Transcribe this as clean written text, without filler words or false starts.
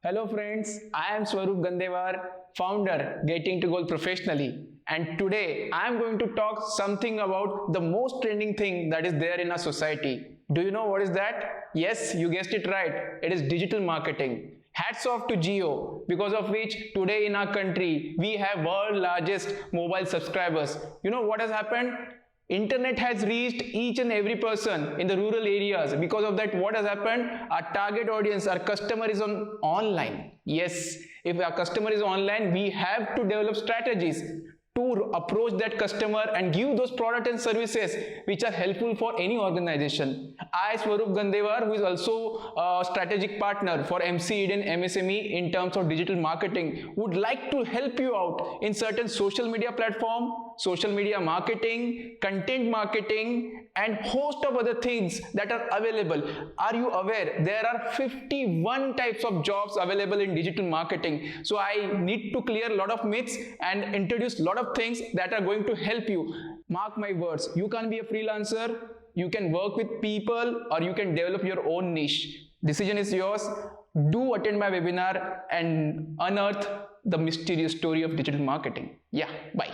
Hello friends, I am Swaaruup Gandewar, founder Getting to Goal Professionally, and today I am going to talk something about the most trending thing that is there in our society. Do you know what is that? Yes, you guessed it right. It is digital marketing. Hats off to Geo, because of which today in our country we have world largest mobile subscribers. You know what has happened? Internet has reached each and every person in the rural areas. Because of that, what has happened? Our target audience, our customer is online. Yes, if our customer is online, we have to develop strategies to approach that customer and give those products and services which are helpful for any organization. I, Swaaruup Gandewar, who is also a strategic partner for MC Eden MSME in terms of digital marketing, would like to help you out in certain social media platform, social media marketing, content marketing, and host of other things that are available. Are you aware there are 51 types of jobs available in digital marketing? So I need to clear a lot of myths and introduce a lot of things that are going to help you. Mark my words, you can be a freelancer, you can work with people, or you can develop your own niche. Decision is yours. Do attend my webinar and unearth the mysterious story of digital marketing. Yeah, bye.